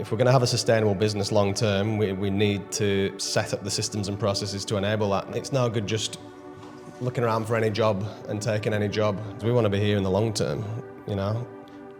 If we're going to have a sustainable business long term, we need to set up the systems and processes to enable that. It's no good just looking around for any job and taking any job. We want to be here in the long term, you know.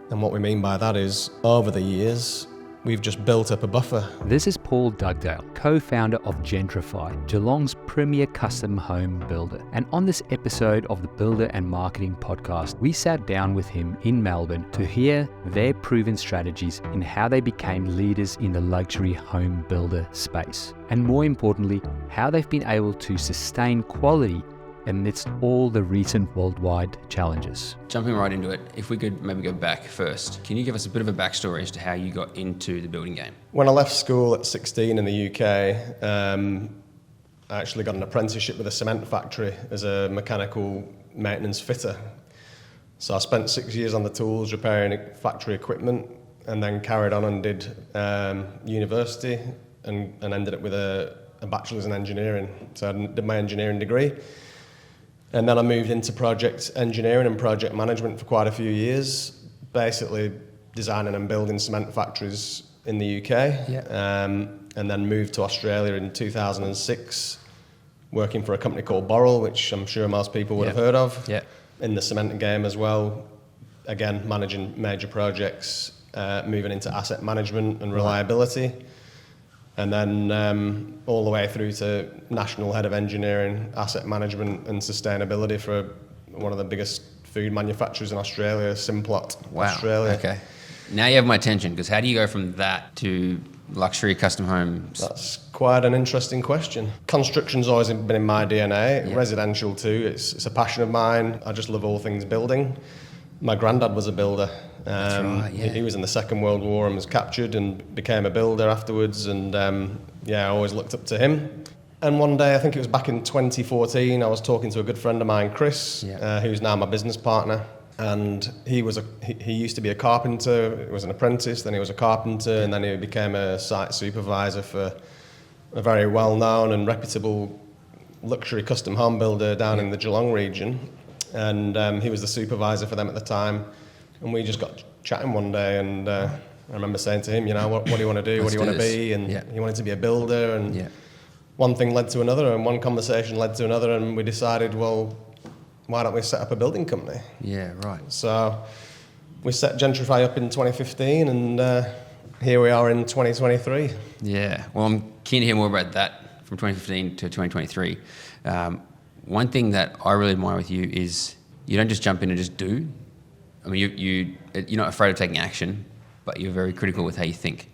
And what we mean by that is, over the years, we've just built up a buffer. This is Paul Dugdale, co-founder of Gentrify, Geelong's premier custom home builder. And on this episode of the Builder and Marketing podcast, we sat down with him in Melbourne to hear their proven strategies in how they became leaders in the luxury home builder space. And more importantly, how they've been able to sustain quality amidst all the recent worldwide challenges. Jumping right into it, if we could maybe go back first, can you give us a bit of a backstory as to how you got into the building game? When I left school at 16 in the UK, I actually got an apprenticeship with a cement factory as a mechanical maintenance fitter. So I spent 6 years on the tools repairing factory equipment, and then carried on and did university and ended up with a bachelor's in engineering. So I did my engineering degree. And then I moved into project engineering and project management for quite a few years, basically designing and building cement factories in the UK. Yeah. And then moved to Australia in 2006, working for a company called Borrell, which I'm sure most people would have heard of, in the cement game as well. Again, managing major projects, moving into asset management and reliability. And then all the way through to National Head of Engineering, Asset Management and Sustainability for one of the biggest food manufacturers in Australia, Simplot, Australia. Okay. Now you have my attention, because how do you go from that to luxury custom homes? That's quite an interesting question. Construction's always been in my DNA, residential too. It's a passion of mine. I just love all things building. My granddad was a builder. That's right, yeah. He was in the Second World War and was captured and became a builder afterwards, and I always looked up to him. And one day, I think it was back in 2014, I was talking to a good friend of mine, Chris, who's now my business partner, and he used to be a carpenter. He was an apprentice, then he was a carpenter, and then he became a site supervisor for a very well-known and reputable luxury custom home builder down in the Geelong region, and he was the supervisor for them at the time. And we just got chatting one day, and I remember saying to him, you know, what do you want to do? What do you want to be? And he wanted to be a builder, and one thing led to another, and one conversation led to another, and we decided, well, why don't we set up a building company? Yeah, right. So we set Gentrify up in 2015, and here we are in 2023. Yeah, well, I'm keen to hear more about that from 2015 to 2023. One thing that I really admire with you is you don't just jump in and just do. I mean, you're not afraid of taking action, but you're very critical with how you think,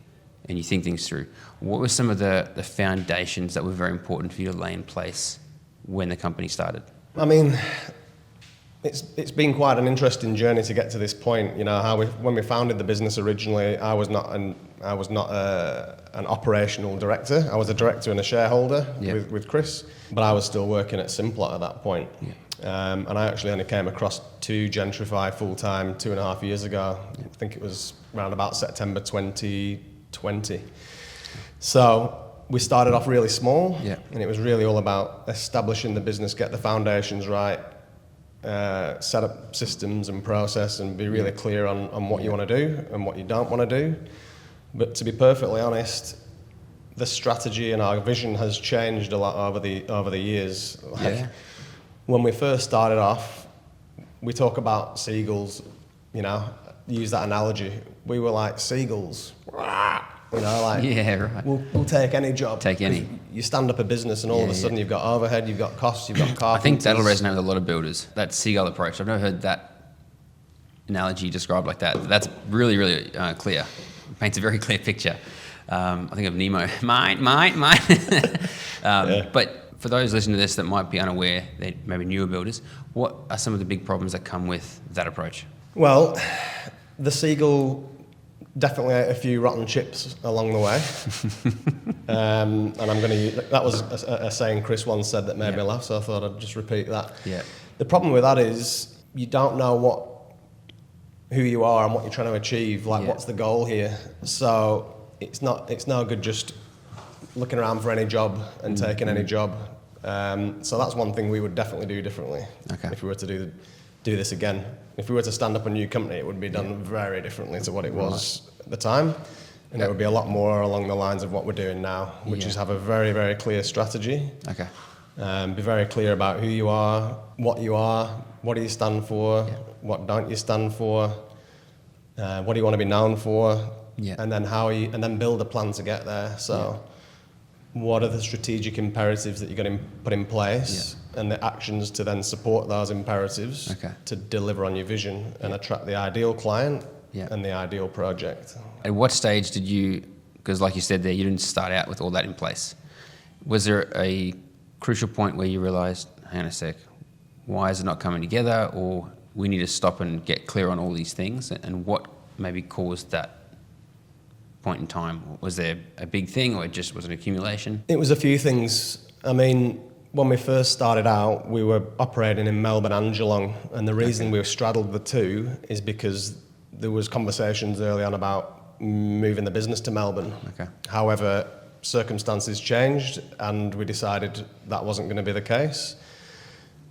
and you think things through. What were some of the foundations that were very important for you to lay in place when the company started? I mean, it's been quite an interesting journey to get to this point. You know, when we founded the business originally, I was not an operational director. I was a director and a shareholder with Chris, but I was still working at Simplot at that point. Yeah. And I actually only came across to Gentrify full-time 2.5 years ago. I think it was around about September 2020. So we started off really small, and it was really all about establishing the business, get the foundations right, set up systems and process, and be really clear on what you want to do and what you don't want to do. But to be perfectly honest, the strategy and our vision has changed a lot over the years. When we first started off, we talk about seagulls, you know, use that analogy. We were like seagulls, you know, like we'll take any job. Take any. You stand up a business and all of a sudden you've got overhead, you've got costs, you've got carpenters. I think that'll resonate with a lot of builders, that Seagull approach. I've never heard that analogy described like that. That's really, really clear. It paints a very clear picture. I think of Nemo. Mine. But for those listening to this that might be unaware, they're maybe newer builders, what are some of the big problems that come with that approach? Well, the Seagull definitely ate a few rotten chips along the way. And I'm going to use, that was a saying Chris once said that made me laugh, so I thought I'd just repeat that. Yeah. The problem with that is you don't know who you are and what you're trying to achieve, like what's the goal here. So it's no good just looking around for any job and taking any job. So that's one thing we would definitely do differently if we were to do this again. If we were to stand up a new company, it would be done very differently to what it was at the time. And it would be a lot more along the lines of what we're doing now, which is have a very, very clear strategy. Okay. Be very clear about who you are, what do you stand for, what don't you stand for, what do you want to be known for, and then and then build a plan to get there. So, what are the strategic imperatives that you're going to put in place, and the actions to then support those imperatives to deliver on your vision and attract the ideal client and the ideal project. At what stage did you, because like you said there, you didn't start out with all that in place. Was there a crucial point where you realised, hang on a sec, why is it not coming together, or we need to stop and get clear on all these things, and what maybe caused that point in time? Was there a big thing, or it just was an accumulation? It was a few things. I mean, when we first started out, we were operating in Melbourne and Geelong, and the reason we straddled the two is because there was conversations early on about moving the business to Melbourne. Okay. However, circumstances changed and we decided that wasn't going to be the case.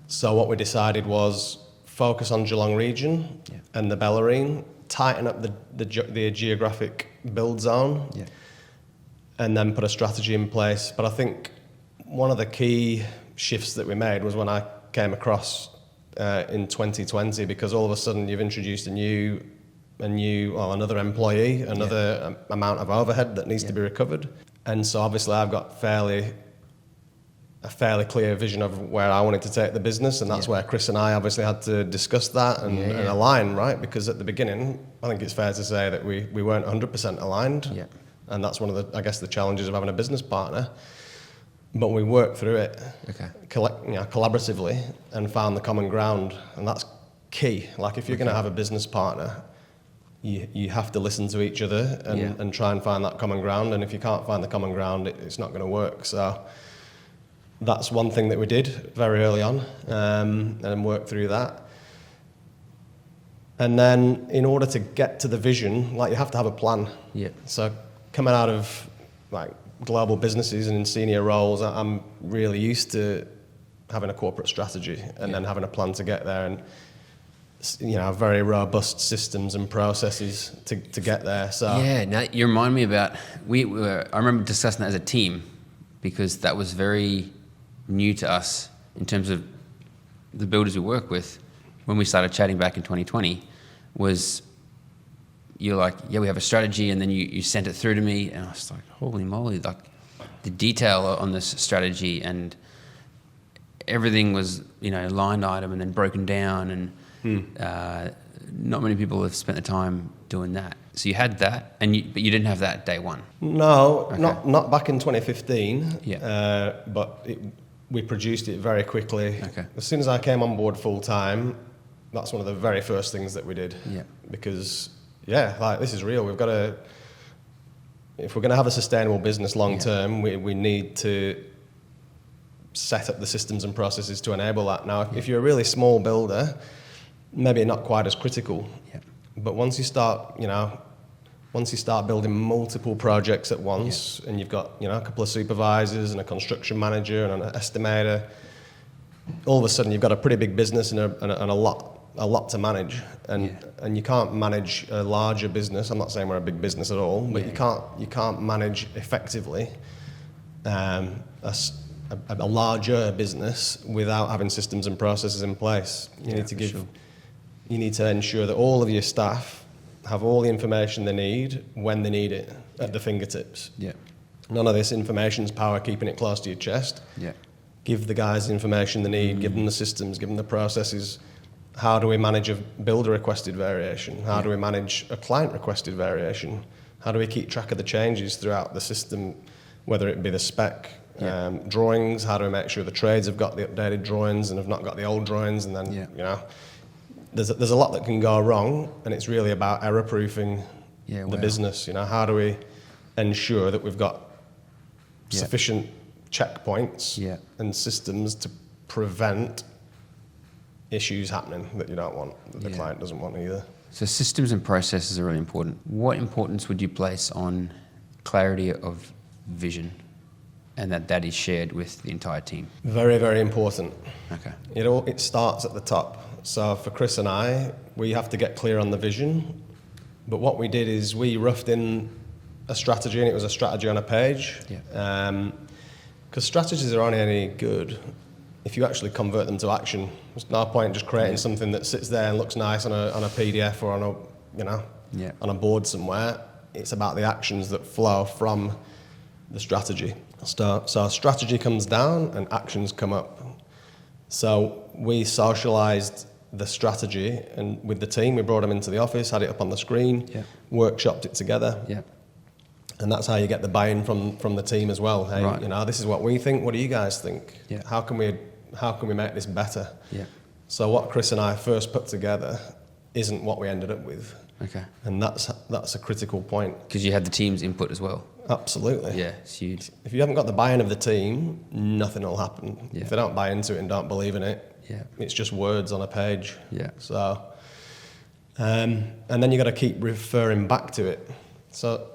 So what we decided was focus on Geelong region and the Bellarine, tighten up the geographic build zone, and then put a strategy in place. But I think one of the key shifts that we made was when I came across in 2020, because all of a sudden you've introduced another employee, another amount of overhead that needs to be recovered. And so obviously I've got a fairly clear vision of where I wanted to take the business, and that's where Chris and I obviously had to discuss that and align, right? Because at the beginning, I think it's fair to say that we weren't 100% aligned, and that's one of the challenges of having a business partner. But we worked through it collaboratively and found the common ground, and that's key. Like if you're going to have a business partner, you have to listen to each other and try and find that common ground. And if you can't find the common ground, it's not going to work. So that's one thing that we did very early on, and worked through that. And then in order to get to the vision, like you have to have a plan. Yeah. So coming out of like global businesses and in senior roles, I'm really used to having a corporate strategy and then having a plan to get there, and very robust systems and processes to get there. So now you remind me about I remember discussing that as a team, because that was very new to us in terms of the builders we work with. When we started chatting back in 2020, was you're like, we have a strategy, and then you sent it through to me, and I was like, holy moly, like the detail on this strategy and everything was line item and then broken down, and not many people have spent the time doing that. So you had that, but you didn't have that day one. No, not back in 2015. But we produced it very quickly. As soon as I came on board full time, that's one of the very first things that we did. Because this is real. We've got to, if we're going to have a sustainable business long term, we need to set up the systems and processes to enable that. Now, if you're a really small builder, maybe not quite as critical. But once you start building multiple projects at once, and you've got a couple of supervisors and a construction manager and an estimator, all of a sudden you've got a pretty big business and a lot to manage, and you can't manage a larger business. I'm not saying we're a big business at all, but you can't manage effectively a larger business without having systems and processes in place. You need to ensure that all of your staff have all the information they need when they need it at the fingertips. None of this information's power, keeping it close to your chest. Give the guys the information they need, give them the systems, give them the processes. How do we manage a builder requested variation? How do we manage a client requested variation? How do we keep track of the changes throughout the system, whether it be the spec, drawings? How do we make sure the trades have got the updated drawings and have not got the old drawings? And then, there's a lot that can go wrong, and it's really about error-proofing the business. How do we ensure that we've got sufficient checkpoints and systems to prevent issues happening that you don't want, that the client doesn't want either. So systems and processes are really important. What importance would you place on clarity of vision, and that is shared with the entire team? Very, very important. Okay. It starts at the top. So for Chris and I, we have to get clear on the vision. But what we did is we roughed in a strategy, and it was a strategy on a page. Yeah. Because strategies are only any good if you actually convert them to action. There's no point just creating something that sits there and looks nice on a PDF or on on a board somewhere. It's about the actions that flow from the strategy. So strategy comes down and actions come up. So we socialised the strategy, and with the team, we brought them into the office, had it up on the screen, workshopped it together. Yeah. And that's how you get the buy-in from the team as well. Hey, Right. This is what we think. What do you guys think? Yeah. How can we make this better? Yeah. So what Chris and I first put together isn't what we ended up with. Okay. And that's a critical point. Because you had the team's input as well. Absolutely. Yeah, it's huge. If you haven't got the buy-in of the team, nothing will happen. Yeah. If they don't buy into it and don't believe in it, it's just words on a page. Yeah. So, and then you got to keep referring back to it. So,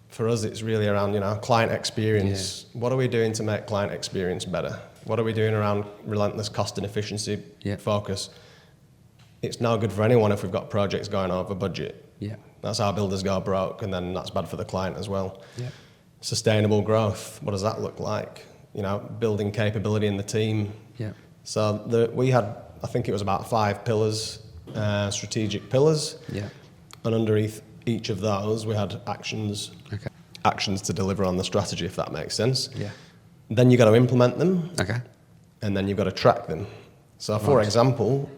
for us, it's really around client experience. Yeah. What are we doing to make client experience better? What are we doing around relentless cost and efficiency focus? It's no good for anyone if we've got projects going over budget. Yeah. That's how builders go broke, and then that's bad for the client as well. Yeah. Sustainable growth, what does that look like? Building capability in the team. Yeah. So we had, I think it was about 5 pillars, strategic pillars. Yeah. And underneath each of those, we had actions. Okay. Actions to deliver on the strategy, if that makes sense. Yeah. Then you got to implement them. Okay. And then you've got to track them. So, for example,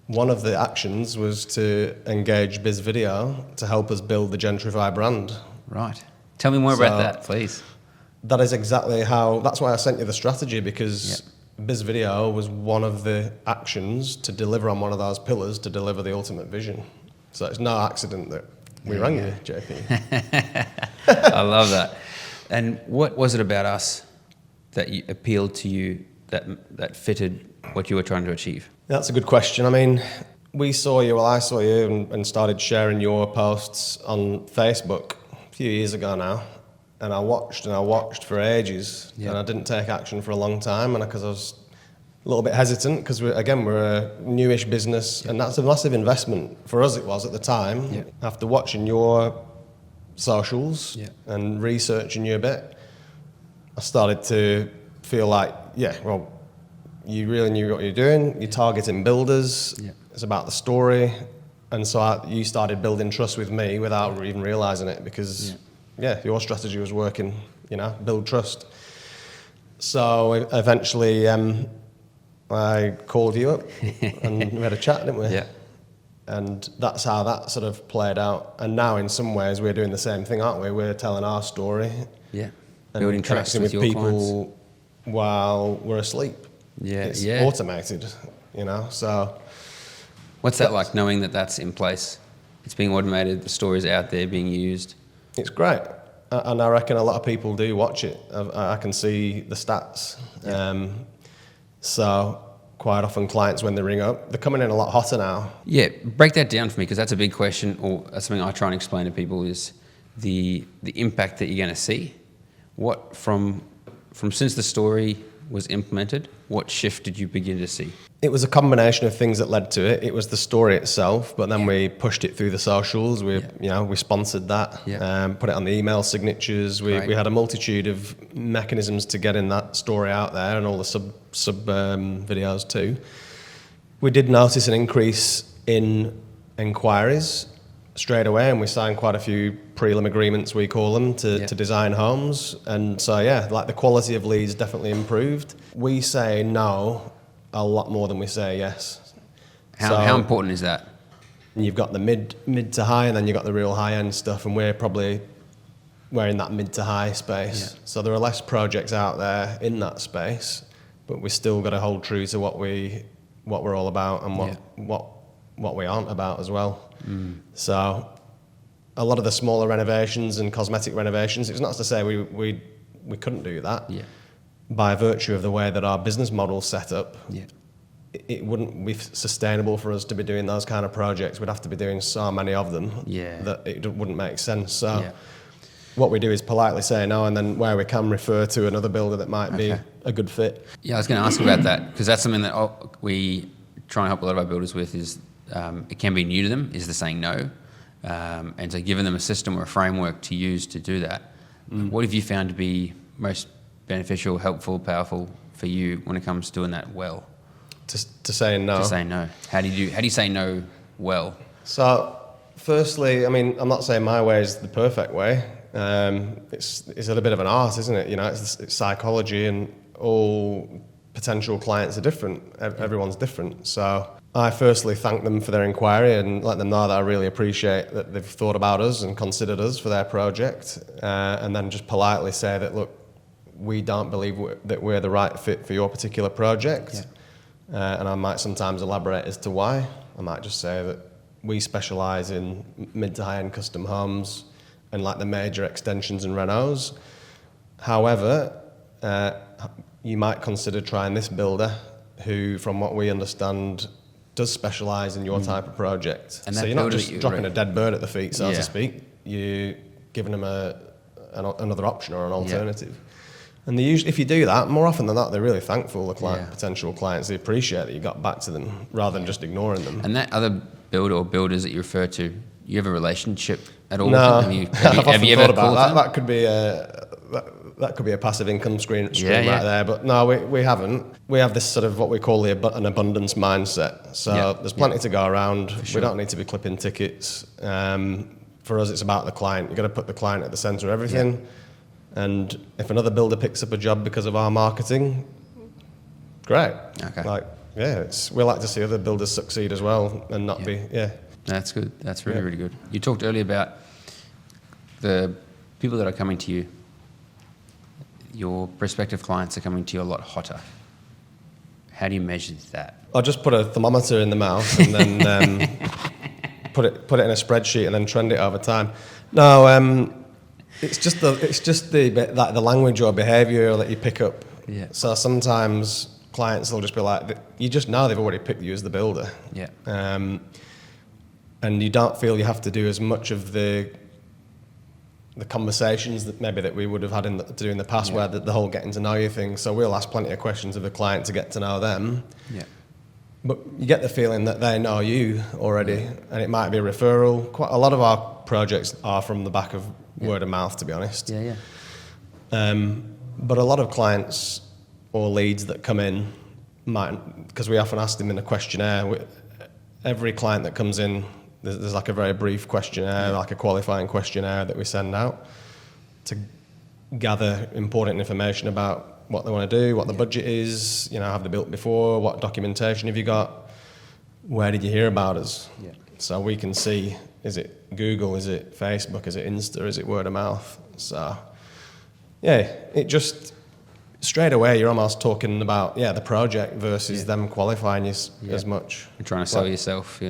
one of the actions was to engage Biz Video to help us build the Gentrify brand. Right. Tell me more about that, please. That is exactly that's why I sent you the strategy, because Biz Video was one of the actions to deliver on one of those pillars to deliver the ultimate vision. So it's no accident that we rang you, JP. I love that. And what was it about us that appealed to you, that fitted what you were trying to achieve? That's a good question. I mean, I saw you and started sharing your posts on Facebook a few years ago now. And I watched for ages, and I didn't take action for a long time, and because I was a little bit hesitant, because we're a newish business, and that's a massive investment for us. It was at the time. Yeah. After watching your socials and researching you a bit, I started to feel like, you really knew what you're doing. You're targeting builders. Yeah. It's about the story, and so you started building trust with me without even realizing it, because. Your strategy was working, build trust. So eventually I called you up and we had a chat, didn't we? Yeah. And that's how that sort of played out. And now in some ways we're doing the same thing, aren't we? We're telling our story. Yeah. And building trust with your people clients while we're asleep. Yeah. It's automated, so. What's that like, knowing that that's in place? It's being automated, the story's out there being used. It's great, and I reckon a lot of people do watch it. I can see the stats. Yeah. So quite often clients, when they ring up, they're coming in a lot hotter now. Yeah, break that down for me, because that's a big question, or that's something I try and explain to people, is the impact that you're going to see. What from since the story was implemented, what shift did you begin to see? It was a combination of things that led to it. It was the story itself, but then we pushed it through the socials. We sponsored that, put it on the email signatures. We had a multitude of mechanisms to getting that story out there, and all the sub videos too. We did notice an increase in inquiries straight away, and we signed quite a few prelim agreements, we call them, to design homes. And so, the quality of leads definitely improved. We say no a lot more than we say yes. How important is that? You've got the mid to high, and then you've got the real high-end stuff, and we're in that mid to high space. Yeah. So there are less projects out there in that space, but we still got to hold true to what we're all about, and what we aren't about as well. So a lot of the smaller renovations and cosmetic renovations, it's not to say we couldn't do that. Yeah. By virtue of the way that our business model's set up, it wouldn't be sustainable for us to be doing those kind of projects. We'd have to be doing so many of them that it wouldn't make sense. So what we do is politely say no, and then where we can refer to another builder that might be a good fit. Yeah, I was going to ask about that, because that's something that we try and help a lot of our builders with, is it can be new to them, is the saying no. and so giving them a system or a framework to use to do that. What have you found to be most beneficial, helpful, powerful for you when it comes to doing that well? To say no. To say no. How do you say no well? So, firstly, I mean, I'm not saying my way is the perfect way. It's a little bit of an art, isn't it? You know, it's psychology, and all potential clients are different. Everyone's different. So I firstly thank them for their inquiry and let them know that I really appreciate that they've thought about us and considered us for their project, and then just politely say that, look, we don't believe that we're the right fit for your particular project. And I might sometimes elaborate as to why. I might just say that we specialise in mid to high-end custom homes and like the major extensions and renos. However, you might consider trying this builder who, from what we understand, does specialise in your type of project. And so you're not just dropping a dead bird at the feet, so to speak. You're giving them another option or an alternative. And they usually, if you do that, more often than not, they're really thankful, the potential clients. They appreciate that you got back to them rather than just ignoring them. And that other builder or builders that you refer to, you have a relationship at all No, with them? Have you ever thought about that? That could be that could be a passive income stream right there. But no, we haven't. We have this sort of what we call an abundance mindset. So there's plenty to go around. We don't need to be clipping tickets. For us, it's about the client. You've got to put the client at the centre of everything. And if another builder picks up a job because of our marketing, great. Okay. We like to see other builders succeed as well and not be. That's good. That's really, really good. You talked earlier about the people that are coming to you. Your prospective clients are coming to you a lot hotter. How do you measure that? I'll just put a thermometer in the mouth and then put it in a spreadsheet and then trend it over time. No, it's just the language or behaviour that you pick up. Yeah. So sometimes clients will just be like, you just know they've already picked you as the builder. Yeah. And you don't feel you have to do as much of the conversations that we would have had to do in the past, where the whole getting to know you thing. So we'll ask plenty of questions of the client to get to know them. Yeah. But you get the feeling that they know you already, and it might be a referral. Quite a lot of our projects are from the back of word of mouth, to be honest. But a lot of clients or leads that come in might, because we often ask them in a questionnaire. Every client that comes in, there's like a very brief questionnaire, like a qualifying questionnaire that we send out to gather important information about what they want to do, what the budget is, have they built before, what documentation have you got, where did you hear about us? So we can see, is it Google, is it Facebook, is it Insta, is it word of mouth? So, it just, straight away you're almost talking about, the project versus them qualifying you as much. You're trying to sell yourself.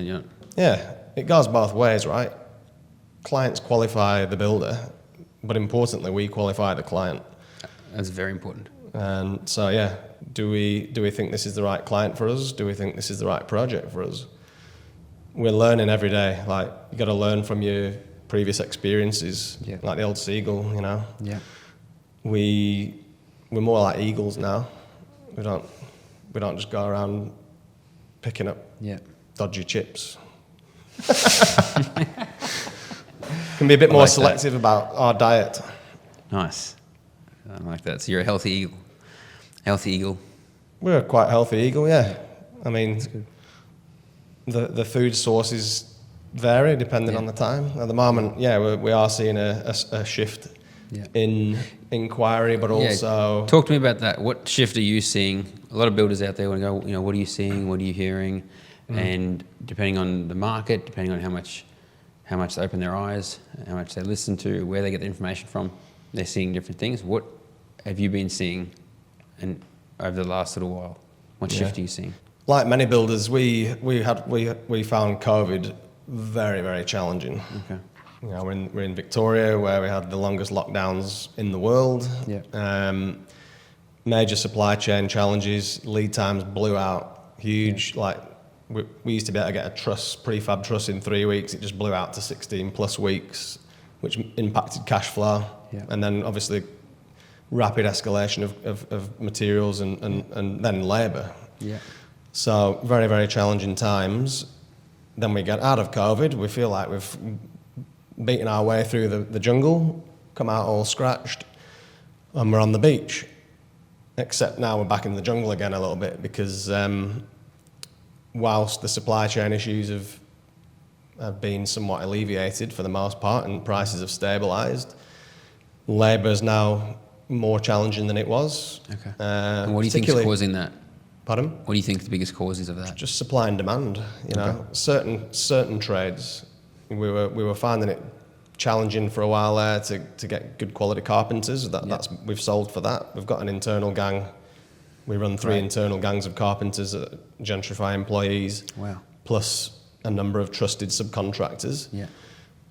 It goes both ways, right? Clients qualify the builder, but importantly, we qualify the client. That's very important. And so, do we think this is the right client for us? Do we think this is the right project for us? We're learning every day. Like, you got to learn from your previous experiences, like the old Seagull, We're more like eagles now. We don't just go around picking up dodgy chips. Can be a bit more selective about our diet. Nice. I like that. So you're a healthy eagle. Healthy eagle. We're a quite healthy eagle, yeah. I mean, the food sources vary depending on the time. At the moment, we are seeing a shift in inquiry, but also... Talk to me about that. What shift are you seeing? A lot of builders out there want to go, what are you seeing? What are you hearing? And depending on the market, depending on how much they open their eyes, how much they listen to, where they get the information from, they're seeing different things. What have you been seeing over the last little while? What shift are you seeing? Like many builders, we found COVID very, very challenging. Okay. We're in Victoria, where we had the longest lockdowns in the world. Major supply chain challenges, lead times blew out, huge. We used to be able to get a prefab truss in 3 weeks. It just blew out to 16 plus weeks, which impacted cash flow. And then obviously rapid escalation of materials and then labour. So very, very challenging times. Then we get out of COVID. We feel like we've beating our way through the jungle, come out all scratched, and we're on the beach. Except now we're back in the jungle again a little bit because whilst the supply chain issues have been somewhat alleviated for the most part and prices have stabilised, labour is now more challenging than it was. Okay. And what do you think is causing that? Pardon? What do you think the biggest cause is of that? Just supply and demand. You know, certain trades, we were finding it challenging for a while there to get good quality carpenters. That's we've solved for that. We've got an internal gang. We run 3 internal gangs of carpenters, Gentrify employees. Wow. Plus a number of trusted subcontractors. Yeah.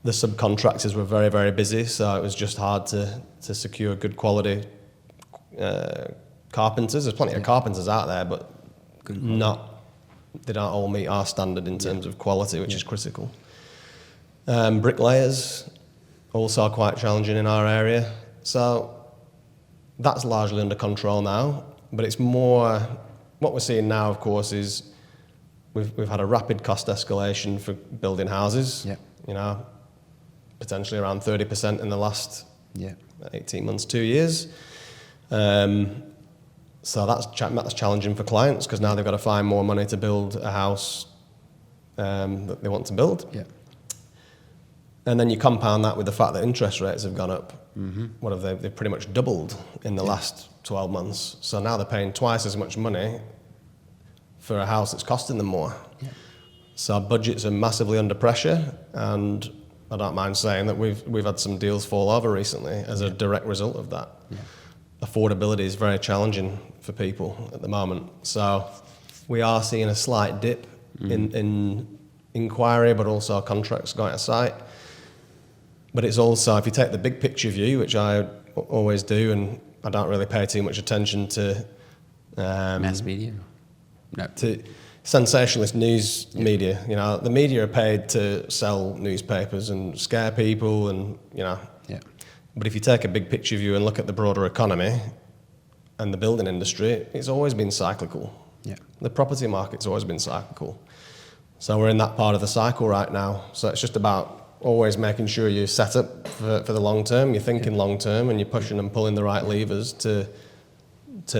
The subcontractors were very, very busy, so it was just hard to secure good quality carpenters. There's plenty of carpenters out there, but they don't all meet our standard in terms of quality, which is critical. Bricklayers, also quite challenging in our area. So that's largely under control now, but it's more, what we're seeing now, of course, is we've had a rapid cost escalation for building houses. Yeah. You know, potentially around 30% in the last 18 months, 2 years. So that's challenging for clients because now they've got to find more money to build a house that they want to build. Yeah. And then you compound that with the fact that interest rates have gone up. Mm-hmm. What have they? They've pretty much doubled in the last 12 months. So now they're paying twice as much money for a house that's costing them more. Yeah. So budgets are massively under pressure, and I don't mind saying that we've had some deals fall over recently as a direct result of that. Yeah. Affordability is very challenging for people at the moment. So we are seeing a slight dip in inquiry, but also contracts going to site. But it's also, if you take the big picture view, which I always do, and I don't really pay too much attention to mass media? No. To sensationalist news media. You know, the media are paid to sell newspapers and scare people, and you know. Yeah. But if you take a big picture view and look at the broader economy and the building industry, it's always been cyclical. Yeah. The property market's always been cyclical. So we're in that part of the cycle right now. So it's just about always making sure you're set up for the long term, you're thinking long term, and you're pushing and pulling the right levers to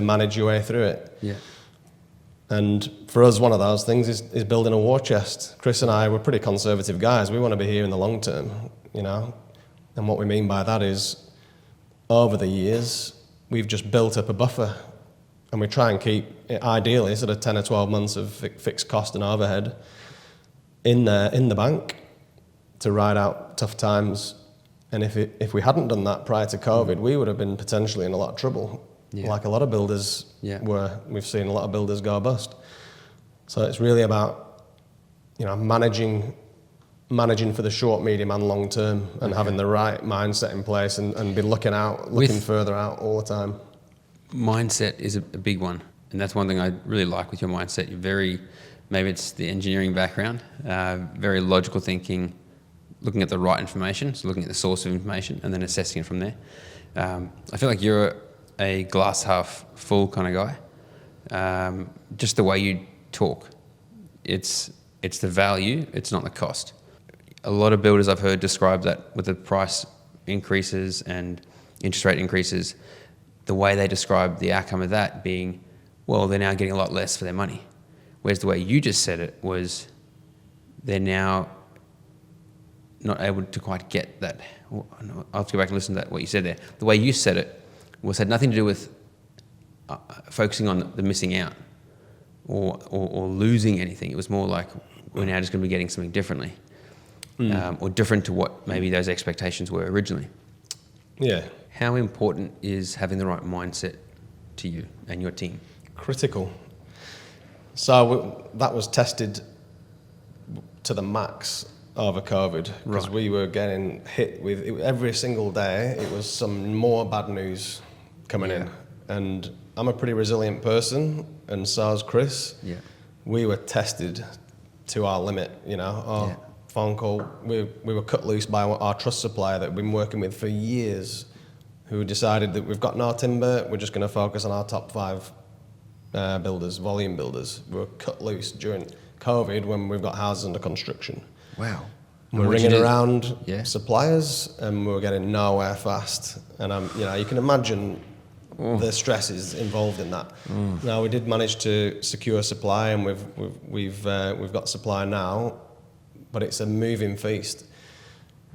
manage your way through it. Yeah. And for us, one of those things is building a war chest. Chris and I, we're pretty conservative guys. We want to be here in the long term, you know. And what we mean by that is, over the years, we've just built up a buffer, and we try and keep it ideally sort of 10 or 12 months of fixed cost and overhead in the bank to ride out tough times. And if we hadn't done that prior to COVID, we would have been potentially in a lot of trouble, like a lot of builders were. We've seen a lot of builders go bust. So it's really about, you know, managing for the short, medium and long term, and having the right mindset in place and be looking further out all the time. Mindset is a big one, and that's one thing I really like with your mindset. You're very, maybe it's the engineering background, very logical thinking, looking at the right information, so looking at the source of information and then assessing it from there. I feel like you're a glass half full kind of guy. Just the way you talk, it's the value, it's not the cost. A lot of builders I've heard describe that with the price increases and interest rate increases, the way they describe the outcome of that being, well, they're now getting a lot less for their money. Whereas the way you just said it was, they're now not able to quite get that. I'll have to go back and listen to that, what you said there. The way you said it had nothing to do with focusing on the missing out or losing anything. It was more like, we're now just going to be getting something differently. Or different to what maybe those expectations were originally. Yeah. How important is having the right mindset to you and your team? Critical. So that was tested to the max over COVID, because we were getting hit with every single day. It was some more bad news coming in, and I'm a pretty resilient person, and so is Chris. Yeah. We were tested to our limit, you know. Phone call, we were cut loose by our trust supplier that we've been working with for years, who decided that we've got no timber, we're just going to focus on our top 5 builders, volume builders. We were cut loose during COVID when we've got houses under construction. Wow. we're ringing around Yeah. suppliers, and we're getting nowhere fast. And you can imagine the stresses involved in that. Now, we did manage to secure supply, and we've got supply now, but it's a moving feast.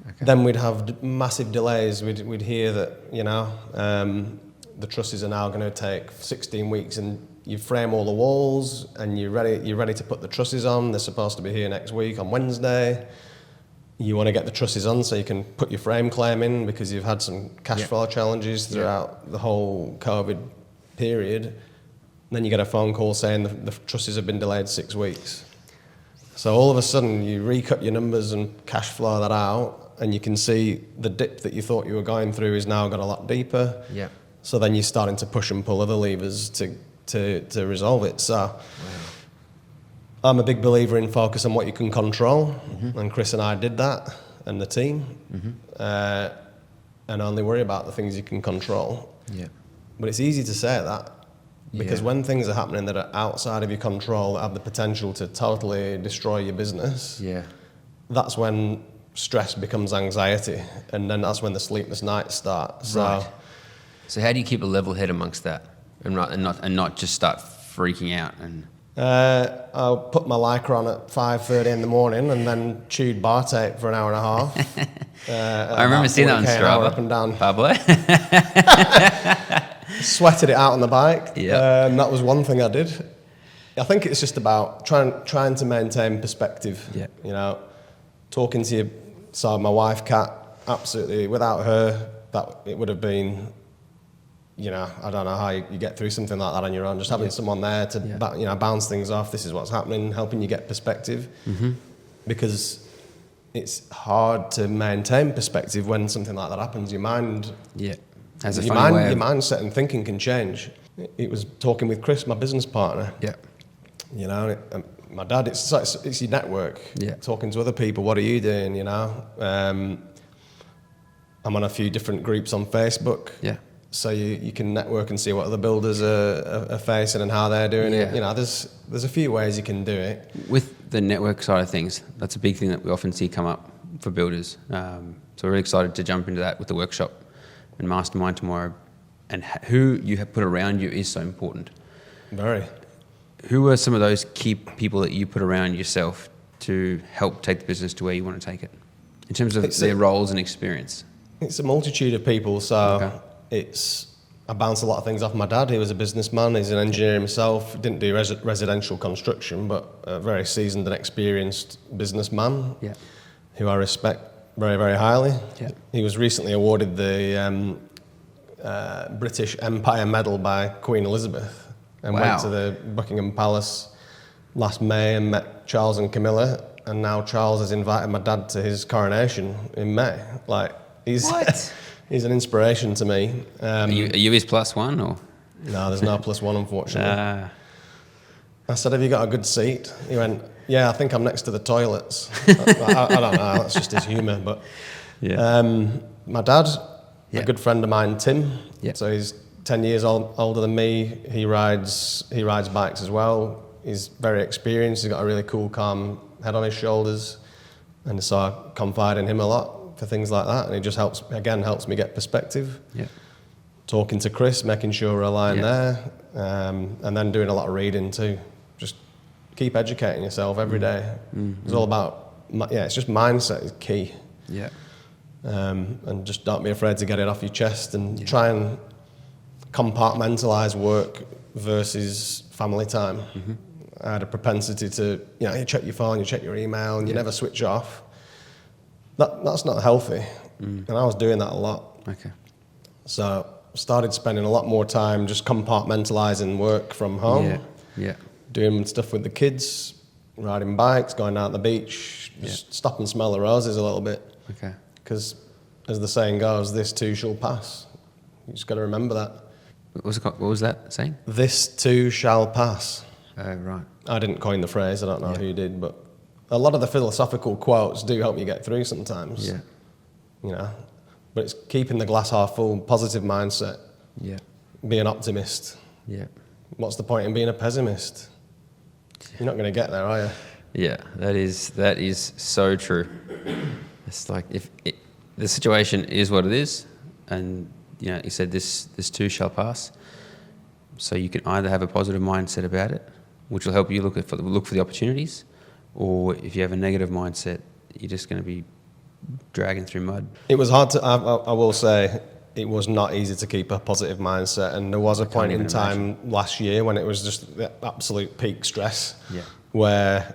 Okay. Then we'd have massive delays. We'd hear that the trusses are now going to take 16 weeks, and you frame all the walls, and you're ready to put the trusses on. They're supposed to be here next week on Wednesday. You want to get the trusses on so you can put your frame claim in, because you've had some cash flow challenges throughout the whole COVID period. And then you get a phone call saying the trusses have been delayed 6 weeks. So all of a sudden you recut your numbers and cash flow that out, and you can see the dip that you thought you were going through is now got a lot deeper. Yeah. So then you're starting to push and pull other levers to resolve it. So I'm a big believer in focus on what you can control, and Chris and I did that, and the team, and only worry about the things you can control. Yeah. But it's easy to say that, because when things are happening that are outside of your control, that have the potential to totally destroy your business, that's when stress becomes anxiety, and then that's when the sleepless nights start. So how do you keep a level head amongst that, and not just start freaking out? And I'll put my Lycra on at 5:30 in the morning, and then chewed bar tape for an hour and a half. I remember seeing that on Strava. Up and down. Pablo. Sweated it out on the bike. Yeah. That was one thing I did. I think it's just about trying to maintain perspective. Yeah. You know, talking to you. So my wife, Kat, absolutely. Without her, that it would have been. You know, I don't know how you get through something like that on your own. Just having someone there to bounce things off. This is what's happening, helping you get perspective. Because it's hard to maintain perspective when something like that happens. Your mind, has a your funny way of... your mindset and thinking can change. It was talking with Chris, my business partner. Yeah. You know, my dad. It's your network. Yeah. Talking to other people. What are you doing? You know, I'm on a few different groups on Facebook. Yeah. So you can network and see what other builders are facing and how they're doing it. You know, there's a few ways you can do it. With the network side of things, that's a big thing that we often see come up for builders. So we're really excited to jump into that with the workshop and mastermind tomorrow. And who you have put around you is so important. Very. Who are some of those key people that you put around yourself to help take the business to where you want to take it, in terms of their roles and experience? It's a multitude of people. So I bounce a lot of things off my dad. He was a businessman. He's an engineer himself. Didn't do residential construction, but a very seasoned and experienced businessman who I respect very, very highly. Yeah. He was recently awarded the British Empire Medal by Queen Elizabeth, and went to the Buckingham Palace last May and met Charles and Camilla, and now Charles has invited my dad to his coronation in May. He's an inspiration to me. Are you his plus one, or? No, there's no plus one, unfortunately. I said, have you got a good seat? He went, yeah, I think I'm next to the toilets. I don't know, that's just his humour. But my dad, a good friend of mine, Tim, so he's 10 years older than me. He rides bikes as well. He's very experienced. He's got a really cool, calm head on his shoulders. And so I confide in him a lot for things like that, and it just helps me get perspective. Yeah. Talking to Chris, making sure we're aligned there, and then doing a lot of reading too. Just keep educating yourself every day. It's all about, it's just mindset is key. Yeah. And just don't be afraid to get it off your chest, and try and compartmentalise work versus family time. I had a propensity to, you check your phone, you check your email, and you never switch off. That's not healthy, and I was doing that a lot. Okay. So started spending a lot more time just compartmentalising work from home. Yeah. Doing stuff with the kids, riding bikes, going out on the beach, just stop and smell the roses a little bit. Okay. Because, as the saying goes, this too shall pass. You just got to remember that. What was that saying? This too shall pass. Right. I didn't coin the phrase. I don't know who did, but a lot of the philosophical quotes do help you get through sometimes. Yeah. But it's keeping the glass half full, positive mindset. Yeah. Be an optimist. Yeah. What's the point in being a pessimist? You're not going to get there, are you? Yeah, that is so true. It's like the situation is what it is, and you said this too shall pass. So you can either have a positive mindset about it, which will help you look for the opportunities, or if you have a negative mindset, you're just going to be dragging through mud. It was hard to. I will say it was not easy to keep a positive mindset, and there was a point in time last year when it was just the absolute peak stress. Yeah. Where,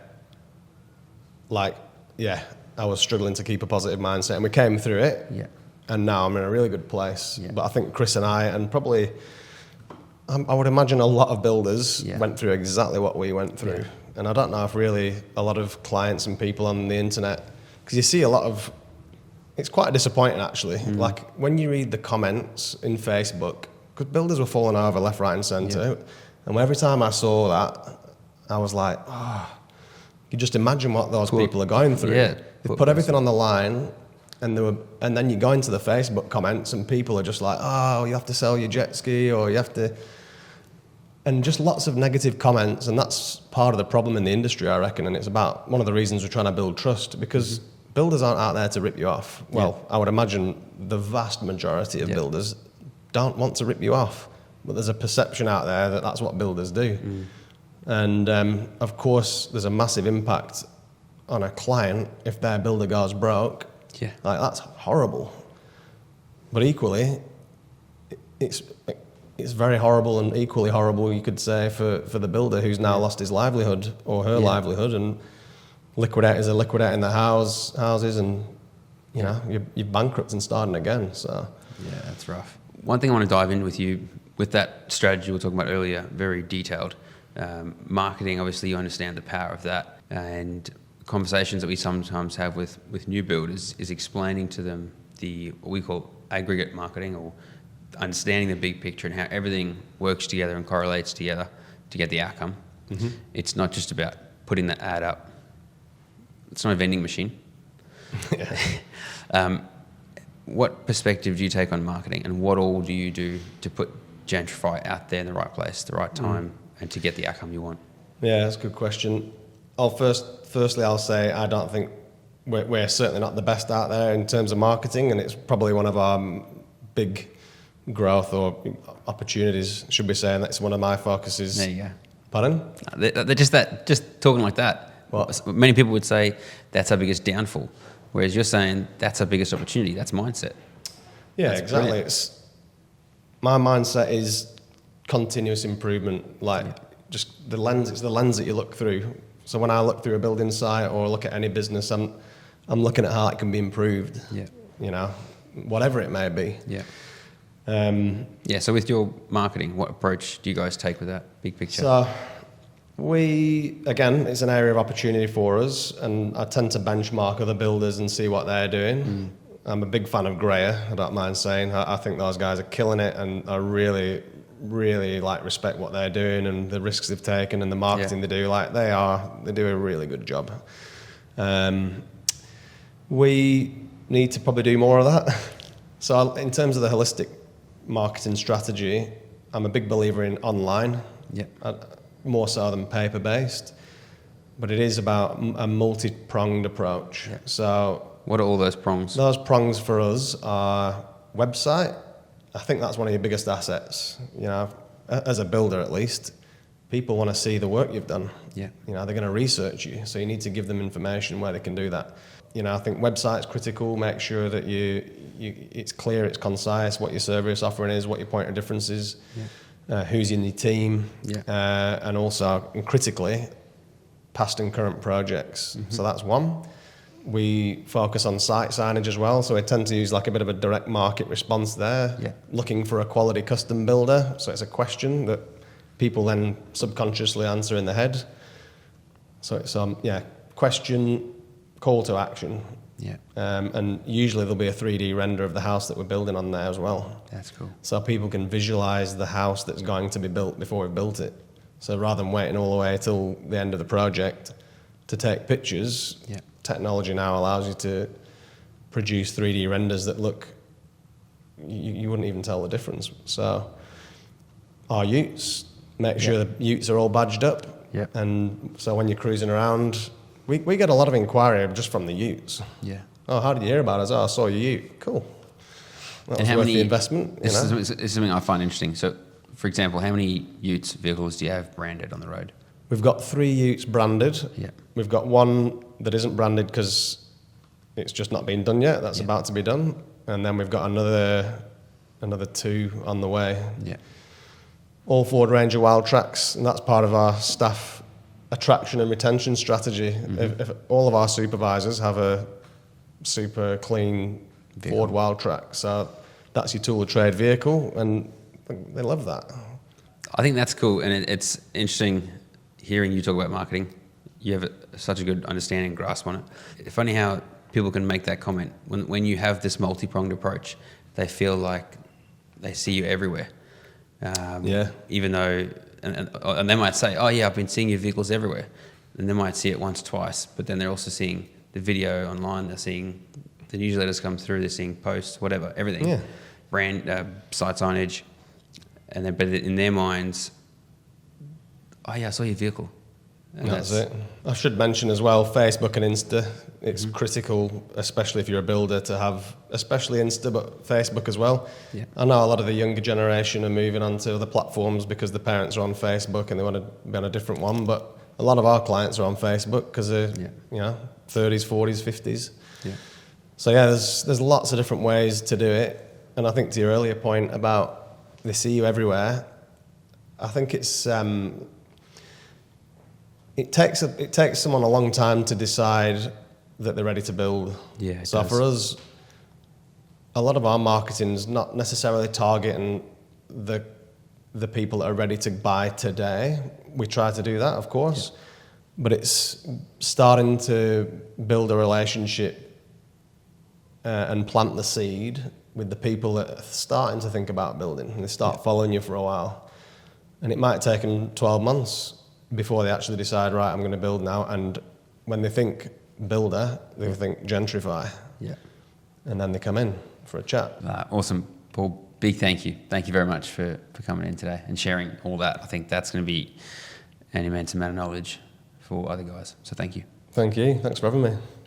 I was struggling to keep a positive mindset, and we came through it. Yeah. And now I'm in a really good place. Yeah. But I think Chris and I, and probably, I would imagine a lot of builders went through exactly what we went through. Yeah. And I don't know if really a lot of clients and people on the internet, because you see a lot of, it's quite disappointing actually. Like when you read the comments in Facebook, because builders were falling over left, right and centre. Yeah. And every time I saw that, I was like, you just imagine what those people are going through. Yeah. They put everything on the line, and then you go into the Facebook comments, and people are just like, oh, you have to sell your jet ski, or you have to, and just lots of negative comments, and that's part of the problem in the industry, I reckon, and it's about one of the reasons we're trying to build trust, because builders aren't out there to rip you off. Well, I would imagine the vast majority of builders don't want to rip you off, but there's a perception out there that that's what builders do. And of course, there's a massive impact on a client if their builder goes broke. Yeah. Like, that's horrible. But equally, it's very horrible, and equally horrible, you could say, for the builder who's now lost his livelihood or her livelihood, and liquidators are liquidating the houses, and you're bankrupt and starting again. So yeah, that's rough. One thing I want to dive in with you with that strategy we were talking about earlier, very detailed. Marketing, obviously, you understand the power of that, and conversations that we sometimes have with new builders is explaining to them what we call aggregate marketing, or understanding the big picture and how everything works together and correlates together to get the outcome. It's not just about putting the ad up. It's not a vending machine. What perspective do you take on marketing, and what all do you do to put Gentrify out there in the right place, the right time, and to get the outcome you want? Yeah, that's a good question. Firstly, I'll say I don't think we're certainly not the best out there in terms of marketing, and it's probably one of our big growth or opportunities, should we say, and that's one of my focuses. There you go. Pardon? They're just talking like that. Well, many people would say that's our biggest downfall, whereas you're saying that's our biggest opportunity. That's mindset. Yeah, that's exactly. Brilliant. My mindset is continuous improvement. Just the lens. It's the lens that you look through. So when I look through a building site or look at any business, I'm looking at how it can be improved. Yeah. Whatever it may be. Yeah. So with your marketing, what approach do you guys take with that big picture? So it's an area of opportunity for us, and I tend to benchmark other builders and see what they're doing. I'm a big fan of Greer, I don't mind saying. I think those guys are killing it, and I really, really respect what they're doing and the risks they've taken and the marketing they do. They do a really good job. We need to probably do more of that. So in terms of the holistic marketing strategy, I'm a big believer in online. Yeah. More so than paper-based, but it is about a multi-pronged approach. Yeah. So what are all those prongs? Those prongs for us are website. I think that's one of your biggest assets. As a builder at least, people want to see the work you've done. Yeah. They're going to research you, so you need to give them information where they can do that. I think website's critical. Make sure that it's clear, it's concise, what your service offering is, what your point of difference is. Yeah. Who's in your team, and also, and critically, past and current projects. So that's one. We focus on site signage as well, so we tend to use a bit of a direct market response there, looking for a quality custom builder. So it's a question that people then subconsciously answer in their head. So it's question, call to action. Yeah. And usually there'll be a 3D render of the house that we're building on there as well. That's cool. So people can visualize the house that's going to be built before we've built it. So rather than waiting all the way till the end of the project to take pictures, technology now allows you to produce 3D renders that look, you wouldn't even tell the difference. So our utes, make sure the utes are all badged up. Yep. And so when you're cruising around, we get a lot of inquiry just from the utes. Yeah. Oh, how did you hear about us? Oh, I saw your ute. Cool. That was worth the investment. This is something I find interesting. So, for example, how many utes vehicles do you have branded on the road? We've got 3 utes branded. Yeah. We've got 1 that isn't branded because it's just not been done yet. That's about to be done. And then we've got another 2 on the way. Yeah. All Ford Ranger Wild Tracks, and that's part of our staff attraction and retention strategy. If all of our supervisors have a super clean Ford Wild Track, so that's your tool of trade vehicle, and they love that. I think that's cool, and it's interesting hearing you talk about marketing. You have such a good understanding and grasp on it. It's funny how people can make that comment. When you have this multi-pronged approach, they feel like they see you everywhere. Even though, and they might say, oh yeah, I've been seeing your vehicles everywhere. And they might see it once, twice, but then they're also seeing the video online, they're seeing the newsletters come through, they're seeing posts, whatever, everything. Yeah. Brand, site signage. And then, but in their minds, oh yeah, I saw your vehicle. And that's it. I should mention as well, Facebook and Insta. It's critical, especially if you're a builder, to have, especially Insta, but Facebook as well. Yeah. I know a lot of the younger generation are moving on to other platforms because the parents are on Facebook and they want to be on a different one. But a lot of our clients are on Facebook because they're 30s, 40s, 50s. Yeah. So yeah, there's lots of different ways to do it. And I think to your earlier point about they see you everywhere, I think it's it takes someone a long time to decide that they're ready to build. Yeah. So for us, a lot of our marketing is not necessarily targeting the people that are ready to buy today. We try to do that, of course, but it's starting to build a relationship and plant the seed with the people that are starting to think about building, and they start following you for a while. And it might take them 12 months before they actually decide, right, I'm going to build now. And when they think builder, they think Gentrify. Yeah. And then they come in for a chat. Awesome. Paul, big thank you. Thank you very much for coming in today and sharing all that. I think that's going to be an immense amount of knowledge for other guys. So thank you. Thank you. Thanks for having me.